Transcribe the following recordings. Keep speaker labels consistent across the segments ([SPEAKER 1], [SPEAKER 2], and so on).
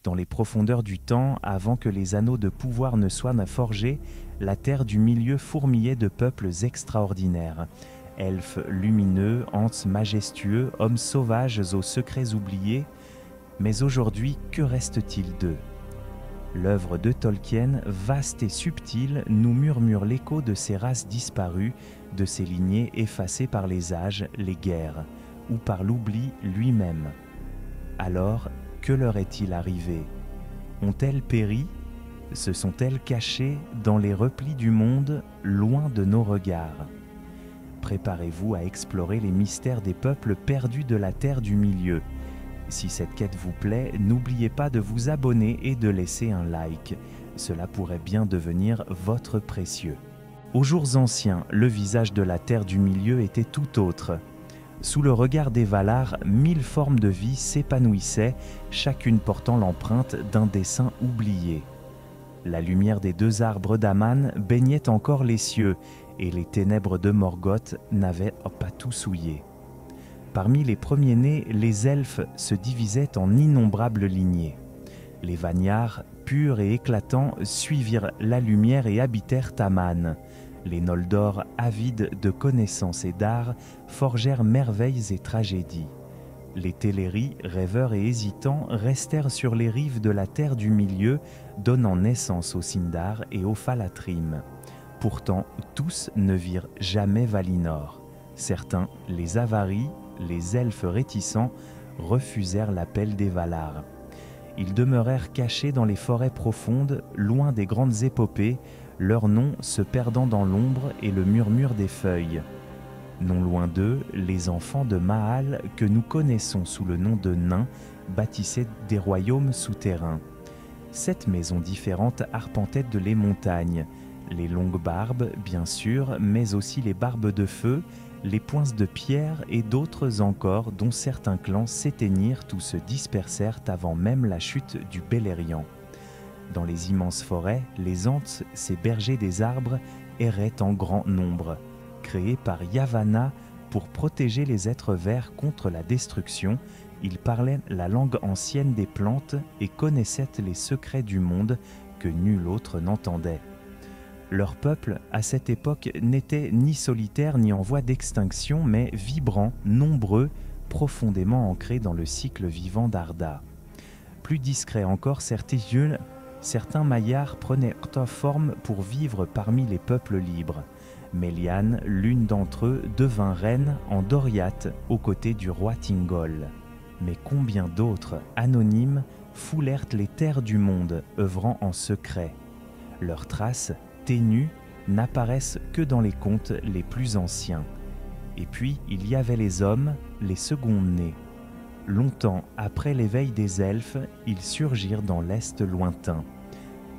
[SPEAKER 1] Dans les profondeurs du temps, avant que les anneaux de pouvoir ne soient forgés, la terre du milieu fourmillait de peuples extraordinaires. Elfes lumineux, ents majestueux, hommes sauvages aux secrets oubliés. Mais aujourd'hui, que reste-t-il d'eux ? L'œuvre de Tolkien, vaste et subtile, nous murmure l'écho de ces races disparues, de ces lignées effacées par les âges, les guerres, ou par l'oubli lui-même. Alors, que leur est-il arrivé ? Ont-elles péri ? Se sont-elles cachées dans les replis du monde, loin de nos regards ? Préparez-vous à explorer les mystères des peuples perdus de la terre du milieu. Si cette quête vous plaît, n'oubliez pas de vous abonner et de laisser un like. Cela pourrait bien devenir votre précieux. Aux jours anciens, le visage de la terre du milieu était tout autre. Sous le regard des Valar, 1000 formes de vie s'épanouissaient, chacune portant l'empreinte d'un dessein oublié. La lumière des 2 arbres d'Aman baignait encore les cieux, et les ténèbres de Morgoth n'avaient pas tout souillé. Parmi les premiers-nés, les elfes se divisaient en innombrables lignées. Les Vanyars, purs et éclatants, suivirent la lumière et habitèrent Aman. Les Noldor, avides de connaissances et d'art, forgèrent merveilles et tragédies. Les Teleri, rêveurs et hésitants, restèrent sur les rives de la terre du milieu, donnant naissance aux Sindar et aux Falatrim. Pourtant, tous ne virent jamais Valinor. Certains, les Avaris, les elfes réticents, refusèrent l'appel des Valar. Ils demeurèrent cachés dans les forêts profondes, loin des grandes épopées, leurs noms se perdant dans l'ombre et le murmure des feuilles. Non loin d'eux, les enfants de Mahal, que nous connaissons sous le nom de nains, bâtissaient des royaumes souterrains. 7 maisons différentes arpentaient les montagnes, les longues barbes, bien sûr, mais aussi les barbes de feu, les poinces de pierre et d'autres encore dont certains clans s'éteignirent ou se dispersèrent avant même la chute du Beleriand. Dans les immenses forêts, les ents, ces bergers des arbres, erraient en grand nombre. Créés par Yavanna pour protéger les êtres verts contre la destruction, ils parlaient la langue ancienne des plantes et connaissaient les secrets du monde que nul autre n'entendait. Leur peuple, à cette époque, n'était ni solitaire ni en voie d'extinction, mais vibrant, nombreux, profondément ancrés dans le cycle vivant d'Arda. Plus discrets encore, certains Maillards prenaient forme pour vivre parmi les peuples libres. Méliane, l'une d'entre eux, devint reine en Doriath, aux côtés du roi Thingol. Mais combien d'autres, anonymes, foulèrent les terres du monde, œuvrant en secret. Leurs traces, ténues, n'apparaissent que dans les contes les plus anciens. Et puis, il y avait les hommes, les seconds-nés. Longtemps après l'éveil des elfes, ils surgirent dans l'Est lointain.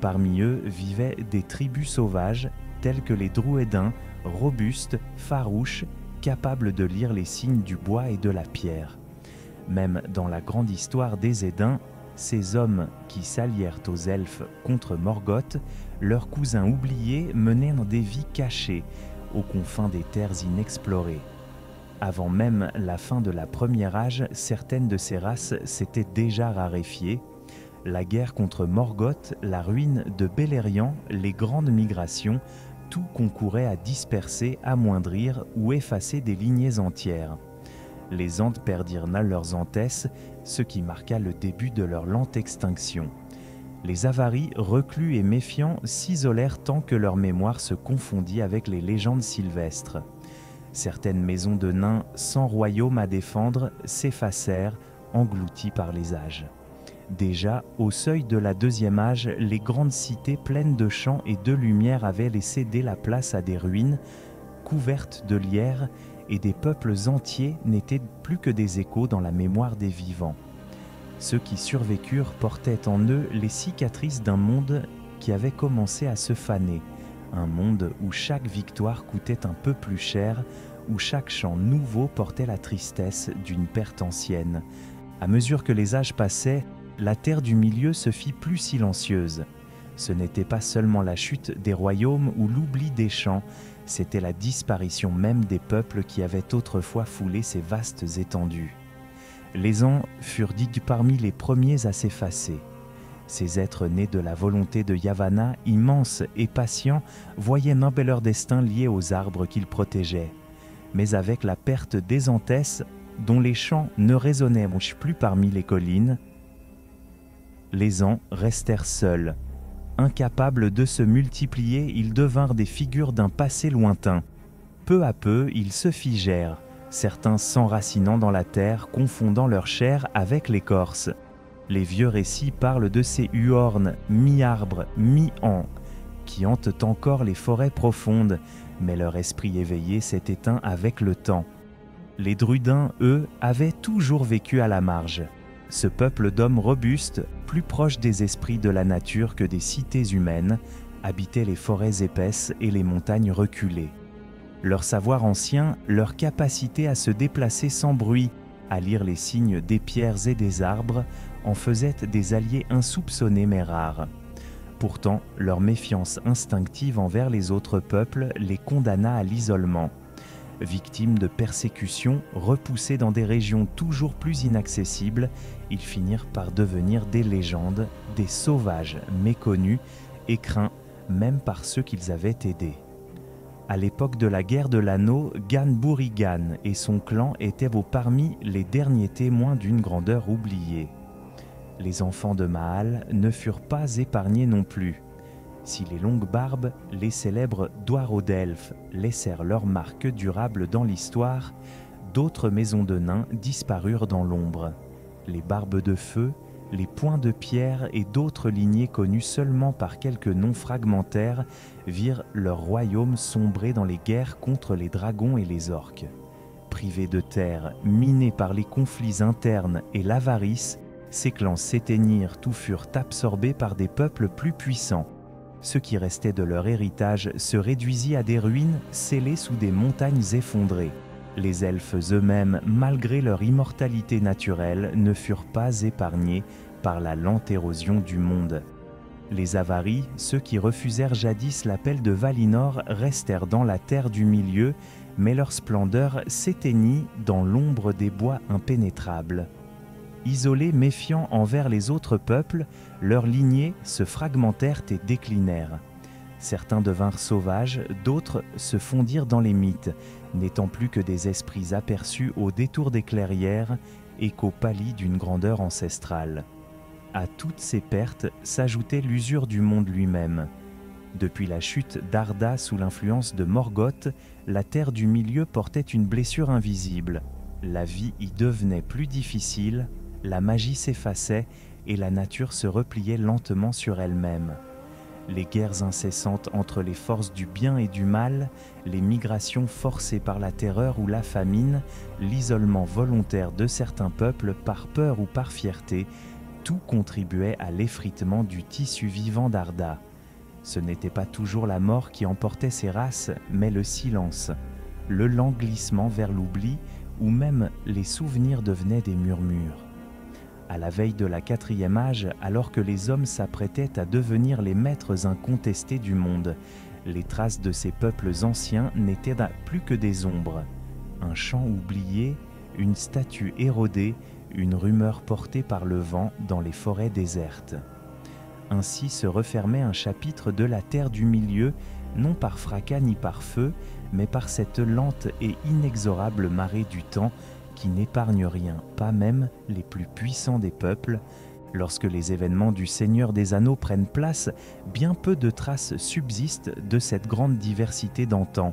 [SPEAKER 1] Parmi eux vivaient des tribus sauvages, telles que les Druédins, robustes, farouches, capables de lire les signes du bois et de la pierre. Même dans la grande histoire des Édins, ces hommes qui s'allièrent aux elfes contre Morgoth, leurs cousins oubliés menèrent des vies cachées, aux confins des terres inexplorées. Avant même la fin de la Première Âge, certaines de ces races s'étaient déjà raréfiées. La guerre contre Morgoth, la ruine de Beleriand, les grandes migrations, tout concourait à disperser, amoindrir ou effacer des lignées entières. Les Ents perdirent leurs antesses, ce qui marqua le début de leur lente extinction. Les Avaris, reclus et méfiants, s'isolèrent tant que leur mémoire se confondit avec les légendes sylvestres. Certaines maisons de nains sans royaume à défendre s'effacèrent, englouties par les âges. Déjà, au seuil de la Deuxième Âge, les grandes cités pleines de champs et de lumière avaient cédé la place à des ruines, couvertes de lierre, et des peuples entiers n'étaient plus que des échos dans la mémoire des vivants. Ceux qui survécurent portaient en eux les cicatrices d'un monde qui avait commencé à se faner, un monde où chaque victoire coûtait un peu plus cher, où chaque chant nouveau portait la tristesse d'une perte ancienne. À mesure que les âges passaient, la terre du milieu se fit plus silencieuse. Ce n'était pas seulement la chute des royaumes ou l'oubli des champs, c'était la disparition même des peuples qui avaient autrefois foulé ces vastes étendues. Les ans furent dits parmi les premiers à s'effacer. Ces êtres nés de la volonté de Yavanna, immenses et patients, voyaient nimber leur destin lié aux arbres qu'ils protégeaient. Mais avec la perte d'Ézanthès, dont les chants ne résonnaient plus parmi les collines, les ans restèrent seuls. Incapables de se multiplier, ils devinrent des figures d'un passé lointain. Peu à peu, ils se figèrent, certains s'enracinant dans la terre, confondant leur chair avec l'écorce. Les vieux récits parlent de ces huornes, mi-arbres, mi-ans, qui hantent encore les forêts profondes, mais leur esprit éveillé s'est éteint avec le temps. Les Drudins, eux, avaient toujours vécu à la marge. Ce peuple d'hommes robustes, plus proche des esprits de la nature que des cités humaines, habitait les forêts épaisses et les montagnes reculées. Leur savoir ancien, leur capacité à se déplacer sans bruit, à lire les signes des pierres et des arbres, en faisaient des alliés insoupçonnés mais rares. Pourtant, leur méfiance instinctive envers les autres peuples les condamna à l'isolement. Victimes de persécutions, repoussés dans des régions toujours plus inaccessibles, ils finirent par devenir des légendes, des sauvages méconnus et craints même par ceux qu'ils avaient aidés. À l'époque de la guerre de l'anneau, Gan-Burigan et son clan étaient parmi les derniers témoins d'une grandeur oubliée. Les enfants de Maal ne furent pas épargnés non plus. Si les longues barbes, les célèbres Dwaro-Delphes, laissèrent leur marque durable dans l'histoire, d'autres maisons de nains disparurent dans l'ombre. Les barbes de feu, les poings de pierre et d'autres lignées connues seulement par quelques noms fragmentaires virent leur royaume sombrer dans les guerres contre les dragons et les orques. Privés de terre, minés par les conflits internes et l'avarice, ces clans s'éteignirent ou furent absorbés par des peuples plus puissants. Ce qui restait de leur héritage se réduisit à des ruines scellées sous des montagnes effondrées. Les elfes eux-mêmes, malgré leur immortalité naturelle, ne furent pas épargnés par la lente érosion du monde. Les Avaris, ceux qui refusèrent jadis l'appel de Valinor, restèrent dans la terre du milieu, mais leur splendeur s'éteignit dans l'ombre des bois impénétrables. Isolés, méfiants envers les autres peuples, leurs lignées se fragmentèrent et déclinèrent. Certains devinrent sauvages, d'autres se fondirent dans les mythes, n'étant plus que des esprits aperçus au détour des clairières, échos pâlis d'une grandeur ancestrale. À toutes ces pertes s'ajoutait l'usure du monde lui-même. Depuis la chute d'Arda sous l'influence de Morgoth, la terre du milieu portait une blessure invisible. La vie y devenait plus difficile, la magie s'effaçait et la nature se repliait lentement sur elle-même. Les guerres incessantes entre les forces du bien et du mal, les migrations forcées par la terreur ou la famine, l'isolement volontaire de certains peuples par peur ou par fierté, tout contribuait à l'effritement du tissu vivant d'Arda. Ce n'était pas toujours la mort qui emportait ces races, mais le silence, le lent glissement vers l'oubli, où même les souvenirs devenaient des murmures. À la veille de la 4e âge, alors que les hommes s'apprêtaient à devenir les maîtres incontestés du monde, les traces de ces peuples anciens n'étaient plus que des ombres. Un chant oublié, une statue érodée, une rumeur portée par le vent dans les forêts désertes. Ainsi se refermait un chapitre de la terre du milieu, non par fracas ni par feu, mais par cette lente et inexorable marée du temps qui n'épargne rien, pas même les plus puissants des peuples. Lorsque les événements du Seigneur des Anneaux prennent place, bien peu de traces subsistent de cette grande diversité d'antan.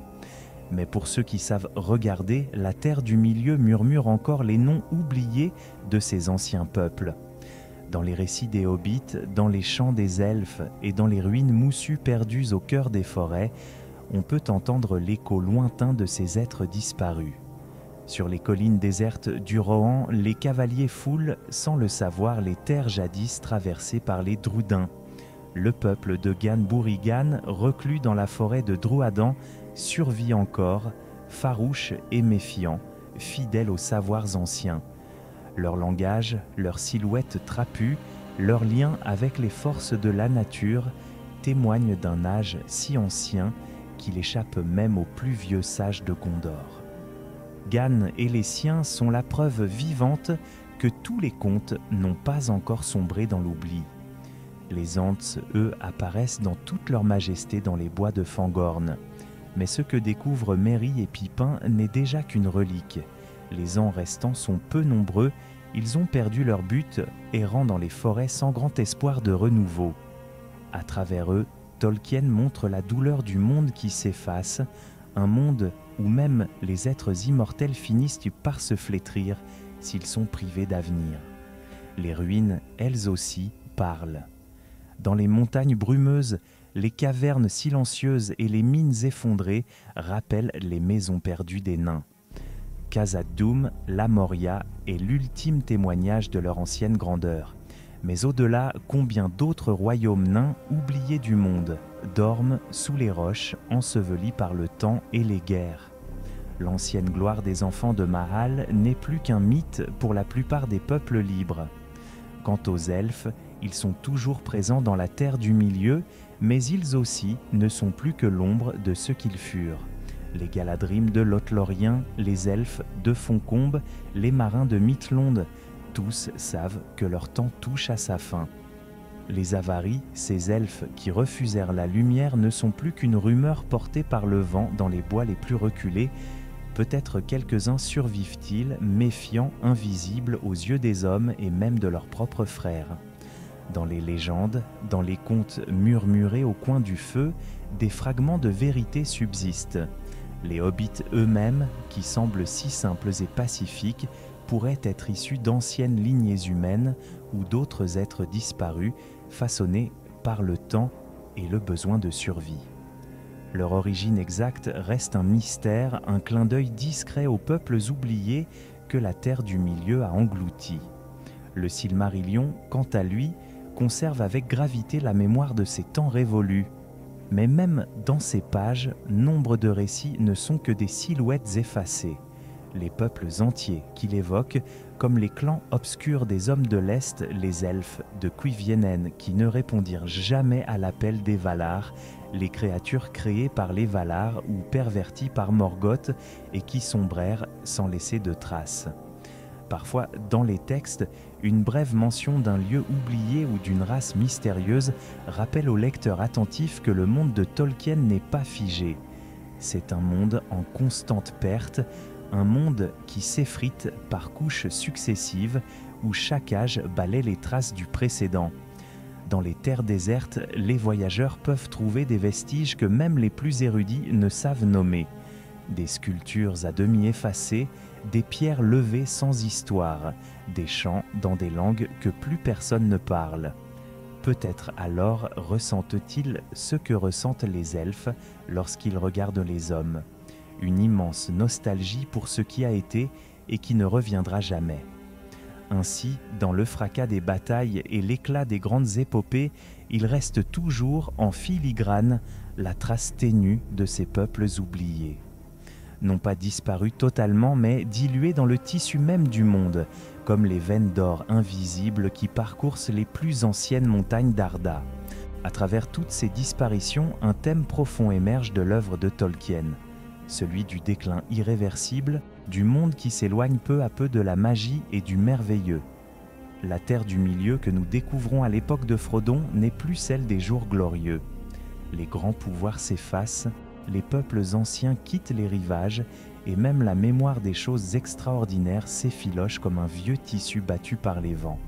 [SPEAKER 1] Mais pour ceux qui savent regarder, la terre du milieu murmure encore les noms oubliés de ces anciens peuples. Dans les récits des hobbits, dans les chants des elfes et dans les ruines moussues perdues au cœur des forêts, on peut entendre l'écho lointain de ces êtres disparus. Sur les collines désertes du Rohan, les cavaliers foulent, sans le savoir, les terres jadis traversées par les Drudins. Le peuple de Gan-Burigan, reclus dans la forêt de Druadan, survit encore, farouche et méfiant, fidèle aux savoirs anciens. Leur langage, leur silhouette trapue, leur lien avec les forces de la nature témoignent d'un âge si ancien qu'il échappe même aux plus vieux sages de Gondor. Gan et les siens sont la preuve vivante que tous les contes n'ont pas encore sombré dans l'oubli. Les ants, eux, apparaissent dans toute leur majesté dans les bois de Fangorn. Mais ce que découvrent Merry et Pipin n'est déjà qu'une relique. Les ants restants sont peu nombreux, ils ont perdu leur but, errant dans les forêts sans grand espoir de renouveau. À travers eux, Tolkien montre la douleur du monde qui s'efface, un monde où même les êtres immortels finissent par se flétrir s'ils sont privés d'avenir. Les ruines, elles aussi, parlent. Dans les montagnes brumeuses, les cavernes silencieuses et les mines effondrées rappellent les maisons perdues des nains. Khazad-dûm, la Moria, est l'ultime témoignage de leur ancienne grandeur. Mais au-delà, combien d'autres royaumes nains oubliés du monde dorment sous les roches, ensevelis par le temps et les guerres. L'ancienne gloire des enfants de Mahal n'est plus qu'un mythe pour la plupart des peuples libres. Quant aux elfes, ils sont toujours présents dans la terre du milieu, mais ils aussi ne sont plus que l'ombre de ce qu'ils furent. Les Galadrim de Lothlórien, les elfes de Foncombe, les marins de Mithlond, tous savent que leur temps touche à sa fin. Les Avaris, ces elfes qui refusèrent la lumière, ne sont plus qu'une rumeur portée par le vent dans les bois les plus reculés. Peut-être quelques-uns survivent-ils, méfiants, invisibles aux yeux des hommes et même de leurs propres frères. Dans les légendes, dans les contes murmurés au coin du feu, des fragments de vérité subsistent. Les hobbits eux-mêmes, qui semblent si simples et pacifiques, pourraient être issus d'anciennes lignées humaines ou d'autres êtres disparus, façonnés par le temps et le besoin de survie. Leur origine exacte reste un mystère, un clin d'œil discret aux peuples oubliés que la Terre du Milieu a engloutis. Le Silmarillion, quant à lui, conserve avec gravité la mémoire de ces temps révolus. Mais même dans ces pages, nombre de récits ne sont que des silhouettes effacées. Les peuples entiers qu'il évoque, comme les clans obscurs des hommes de l'Est, les elfes de Cuiviénen qui ne répondirent jamais à l'appel des Valar, les créatures créées par les Valar ou perverties par Morgoth et qui sombrèrent sans laisser de traces. Parfois, dans les textes, une brève mention d'un lieu oublié ou d'une race mystérieuse rappelle au lecteur attentif que le monde de Tolkien n'est pas figé. C'est un monde en constante perte, un monde qui s'effrite par couches successives où chaque âge balaie les traces du précédent. Dans les terres désertes, les voyageurs peuvent trouver des vestiges que même les plus érudits ne savent nommer. Des sculptures à demi effacées, des pierres levées sans histoire, des chants dans des langues que plus personne ne parle. Peut-être alors ressentent-ils ce que ressentent les elfes lorsqu'ils regardent les hommes. Une immense nostalgie pour ce qui a été et qui ne reviendra jamais. Ainsi, dans le fracas des batailles et l'éclat des grandes épopées, il reste toujours en filigrane la trace ténue de ces peuples oubliés. Non pas disparus totalement, mais dilués dans le tissu même du monde, comme les veines d'or invisibles qui parcourent les plus anciennes montagnes d'Arda. À travers toutes ces disparitions, un thème profond émerge de l'œuvre de Tolkien. Celui du déclin irréversible, du monde qui s'éloigne peu à peu de la magie et du merveilleux. La terre du milieu que nous découvrons à l'époque de Frodon n'est plus celle des jours glorieux. Les grands pouvoirs s'effacent, les peuples anciens quittent les rivages et même la mémoire des choses extraordinaires s'effiloche comme un vieux tissu battu par les vents.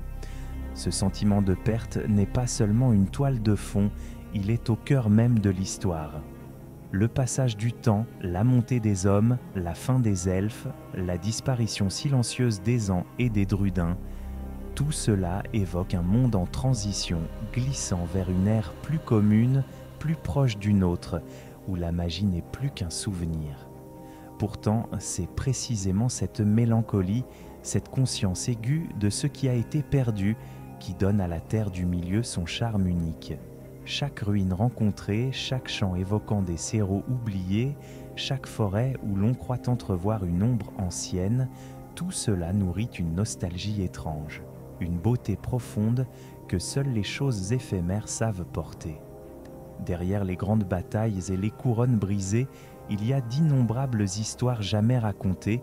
[SPEAKER 1] Ce sentiment de perte n'est pas seulement une toile de fond, il est au cœur même de l'histoire. Le passage du temps, la montée des hommes, la fin des elfes, la disparition silencieuse des Ents et des Druidins, tout cela évoque un monde en transition, glissant vers une ère plus commune, plus proche d'une autre, où la magie n'est plus qu'un souvenir. Pourtant, c'est précisément cette mélancolie, cette conscience aiguë de ce qui a été perdu, qui donne à la terre du milieu son charme unique. Chaque ruine rencontrée, chaque champ évoquant des séraux oubliés, chaque forêt où l'on croit entrevoir une ombre ancienne, tout cela nourrit une nostalgie étrange, une beauté profonde que seules les choses éphémères savent porter. Derrière les grandes batailles et les couronnes brisées, il y a d'innombrables histoires jamais racontées,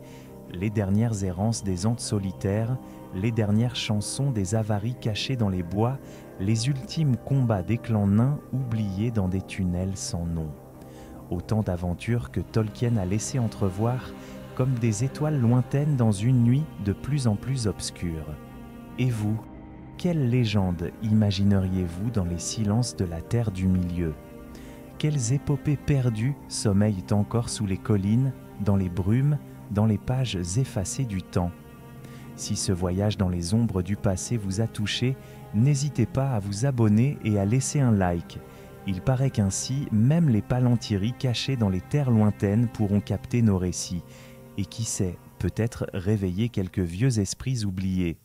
[SPEAKER 1] les dernières errances des Ents solitaires, les dernières chansons des Avaris cachés dans les bois, les ultimes combats des clans nains oubliés dans des tunnels sans nom. Autant d'aventures que Tolkien a laissé entrevoir comme des étoiles lointaines dans une nuit de plus en plus obscure. Et vous, quelle légende imagineriez-vous dans les silences de la Terre du Milieu ? Quelles épopées perdues sommeillent encore sous les collines, dans les brumes, dans les pages effacées du temps ? Si ce voyage dans les ombres du passé vous a touché, n'hésitez pas à vous abonner et à laisser un like. Il paraît qu'ainsi, même les Palantiri cachés dans les terres lointaines pourront capter nos récits. Et qui sait, peut-être réveiller quelques vieux esprits oubliés.